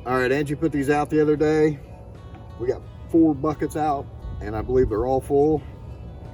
All right, Angie put these out the other day. We got 4 buckets out, and I believe they're all full.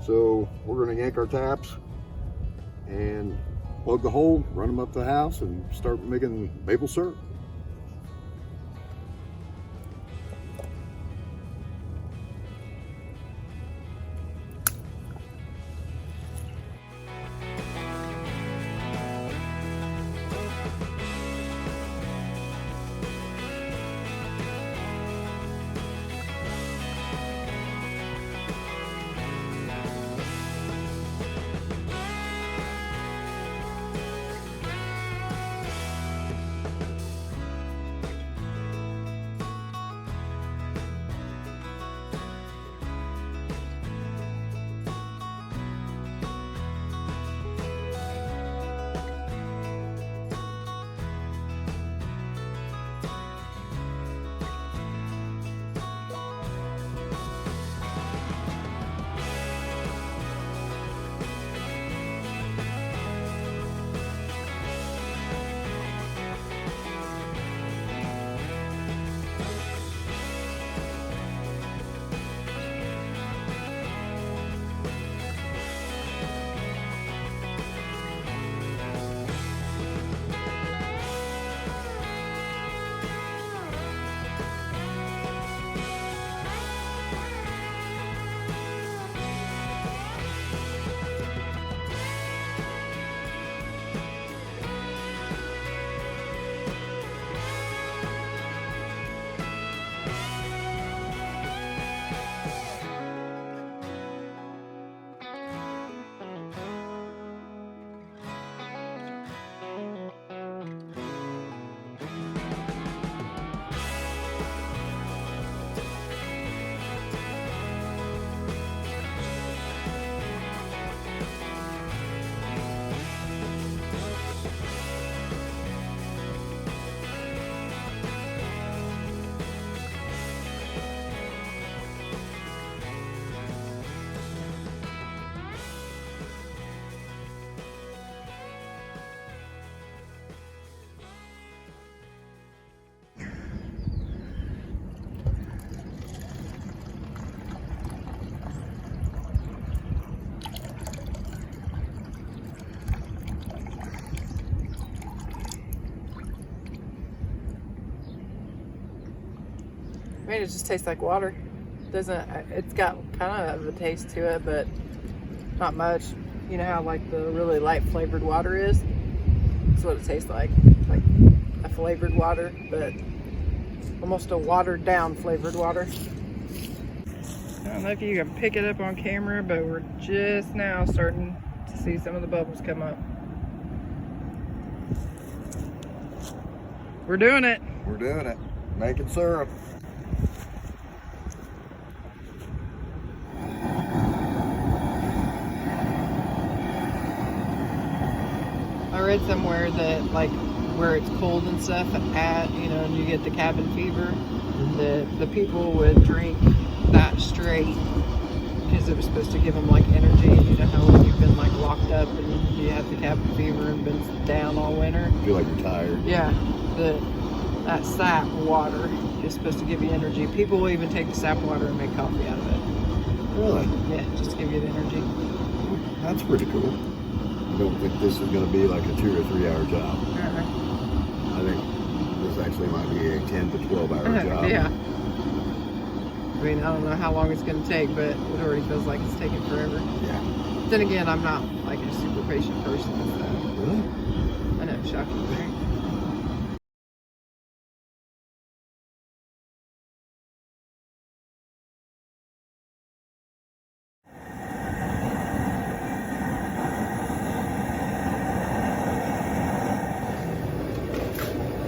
So we're gonna yank our taps and plug the hole, run them up to the house, and start making maple syrup. I mean, it just tastes like water. It's got kind of a taste to it, but not much. You know how like the really light flavored water is? That's what it tastes like a flavored water, but almost a watered down flavored water. I don't know if you can pick it up on camera, but we're just now starting to see some of the bubbles come up. We're doing it. We're doing it. Making syrup. I read somewhere that like where it's cold and stuff and you get the cabin fever, the people would drink that straight because it was supposed to give them like energy. You know how when you've been like locked up and you have the cabin fever and been down all winter? Feel like you're tired. Yeah, that sap water is supposed to give you energy. People will even take the sap water and make coffee out of it. Really? Yeah, just to give you the energy. That's pretty cool. I don't think this is going to be like a 2 or 3 hour job. I think this actually might be a 10 to 12 hour job. Yeah. I mean, I don't know how long it's going to take, but it already feels like it's taking forever. Yeah. Then again, I'm not like a super patient person, so. Really? I know, shocking, right?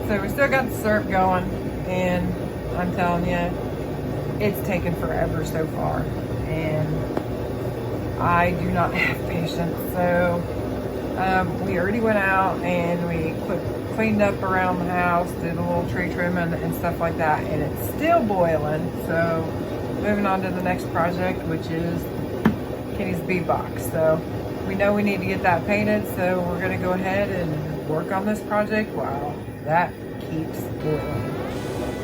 So we still got the syrup going, and I'm telling you, it's taken forever so far, and I do not have patience. So we already went out and we cleaned up around the house, did a little tree trimming and stuff like that, and it's still boiling. So moving on to the next project, which is Kitty's bee box. So we know we need to get that painted, so we're gonna go ahead and work on this project while that keeps boiling.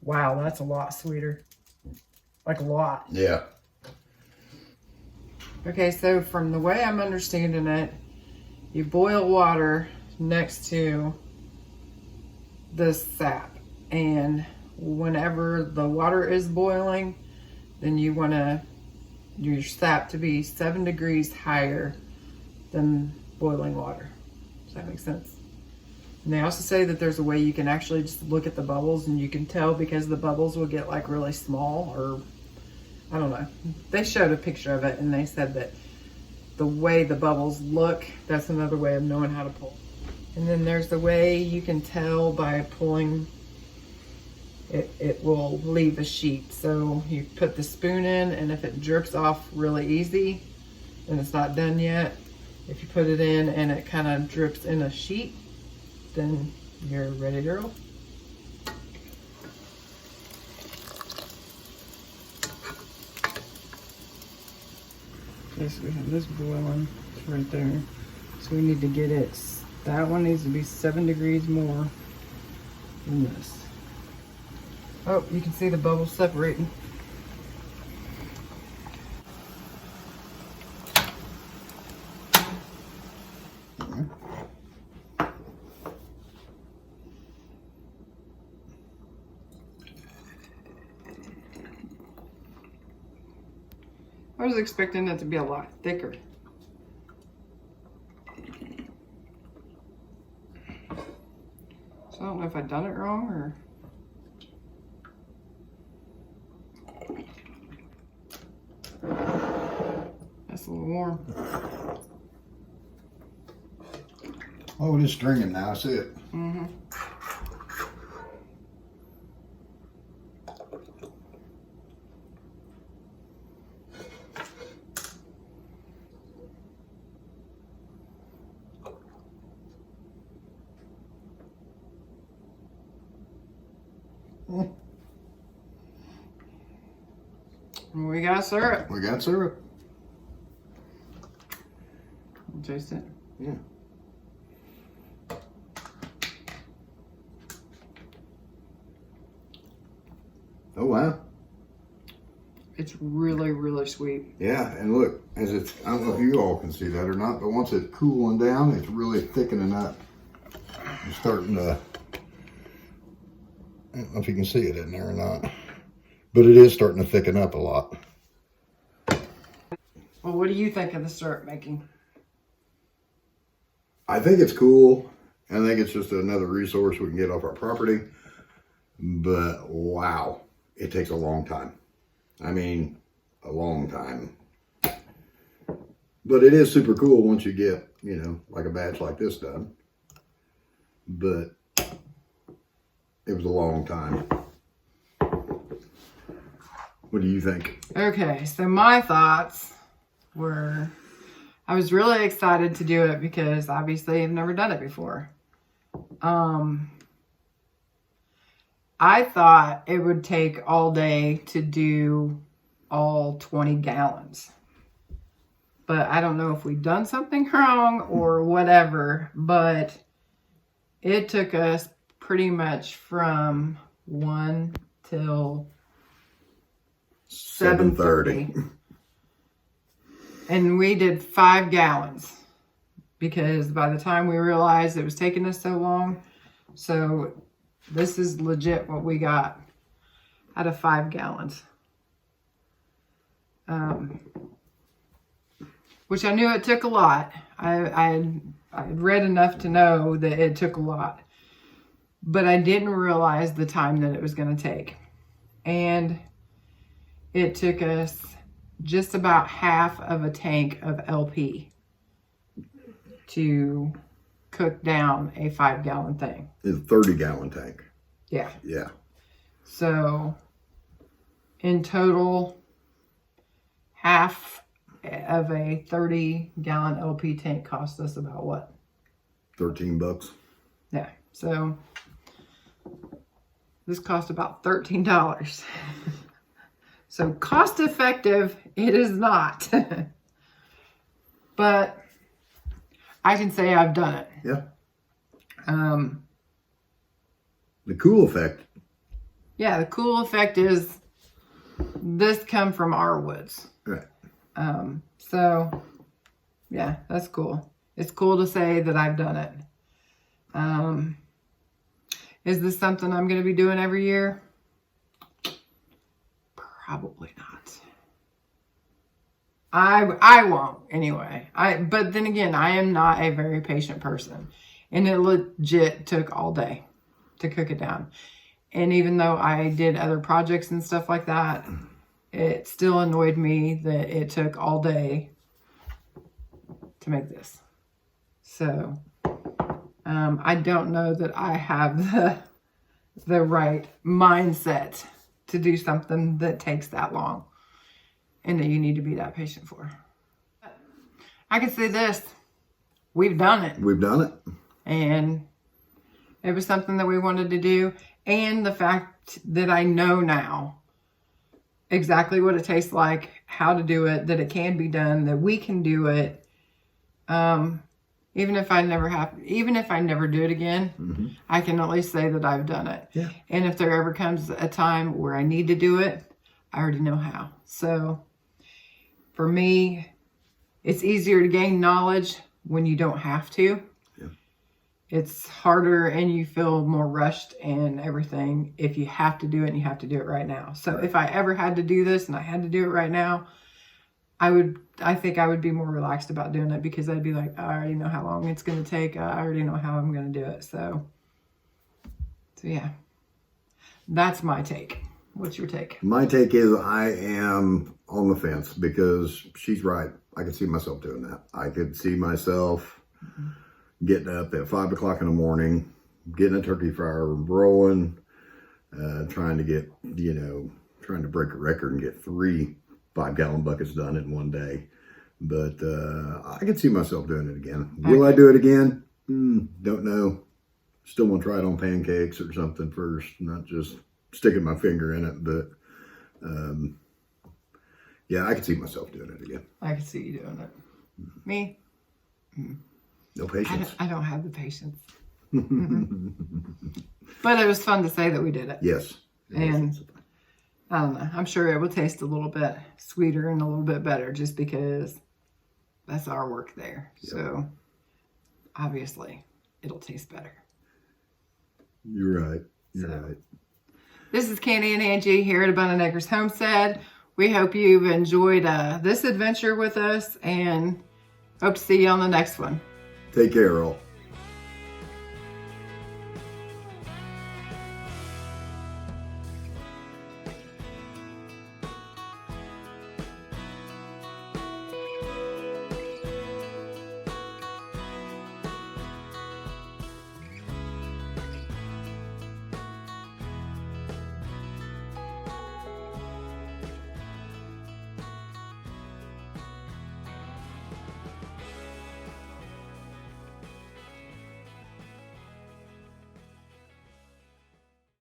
Wow, that's a lot sweeter. Like a lot. Yeah. Okay, so from the way I'm understanding it, you boil water next to the sap. And whenever the water is boiling, then you want your sap to be 7 degrees higher than boiling water. Does that make sense? And they also say that there's a way you can actually just look at the bubbles and you can tell because the bubbles will get like really small, or I don't know. They showed a picture of it and they said that the way the bubbles look, that's another way of knowing how to pull. And then there's the way you can tell by pulling, it will leave a sheet. So you put the spoon in, and if it drips off really easy and it's not done yet, if you put it in and it kind of drips in a sheet, then you're ready to roll. Okay, so we have this boiling, it's right there. So we need to get it, that one needs to be 7 degrees more than this. Oh, you can see the bubbles separating. I was expecting it to be a lot thicker. So I don't know if I've done it wrong or... That's a little warm. Oh, it is stringing now. I see it. Mm-hmm. We got syrup. We got syrup. Taste it. Yeah. Oh wow. It's really, really sweet. Yeah, and look, as it's, I don't know if you all can see that or not, but once it's cooling down, it's really thickening up. It's starting to, I don't know if you can see it in there or not, but it is starting to thicken up a lot. Well, what do you think of the syrup making? I think it's cool. I think it's just another resource we can get off our property. But wow, it takes a long time. I mean, a long time. But it is super cool once you get, you know, like a batch like this done. But it was a long time. What do you think? Okay, so my thoughts were, I was really excited to do it because obviously I've never done it before. I thought it would take all day to do all 20 gallons. But I don't know if we've done something wrong or whatever, but it took us pretty much from 1 till 7:30. And we did 5 gallons because by the time we realized it was taking us so long, so this is legit what we got out of 5 gallons. Which I knew it took a lot. I read enough to know that it took a lot. But I didn't realize the time that it was going to take. And it took us just about half of a tank of LP to cook down a 5-gallon thing. It's a 30-gallon tank. Yeah. Yeah. So in total, half of a 30-gallon LP tank cost us about what? $13. Yeah. So this cost about $13. So cost effective, it is not. But I can say I've done it. Yeah. The cool effect yeah, the cool effect is this come from our woods. Right. So yeah, that's cool. It's cool to say that I've done it. Is this something I'm going to be doing every year? Probably not. I won't anyway. But then again, I am not a very patient person, and it legit took all day to cook it down. And even though I did other projects and stuff like that, it still annoyed me that it took all day to make this. So I don't know that I have the right mindset to do something that takes that long and that you need to be that patient for. I can say this, we've done it. We've done it. And it was something that we wanted to do. And the fact that I know now exactly what it tastes like, how to do it, that it can be done, that we can do it. Even if I never do it again, I can at least say that I've done it. Yeah. And if there ever comes a time where I need to do it, I already know how. So for me, it's easier to gain knowledge when you don't have to. Yeah. It's harder and you feel more rushed and everything if you have to do it and you have to do it right now. So if I ever had to do this and I had to do it right now, I think I would be more relaxed about doing it, because I'd be like, I already know how long it's going to take. I already know how I'm going to do it. So yeah, that's my take. What's your take? My take is I am on the fence, because she's right. I could see myself doing that. I could see myself getting up at 5 o'clock in the morning, getting a turkey fryer rolling, trying to break a record and get 3 5-gallon buckets done in one day. But I could see myself doing it again. Will I do it again? Don't know. Still want to try it on pancakes or something first, not just sticking my finger in it. But yeah, I could see myself doing it again. I could see you doing it. Me? No patience. I don't have the patience. But it was fun to say that we did it. Yes. And I don't know. I'm sure it will taste a little bit sweeter and a little bit better, just because that's our work there. Yep. So obviously it'll taste better. You're right. You're right. This is Candy and Angie here at Abundant Acres Homestead. We hope you've enjoyed this adventure with us, and hope to see you on the next one. Take care, all.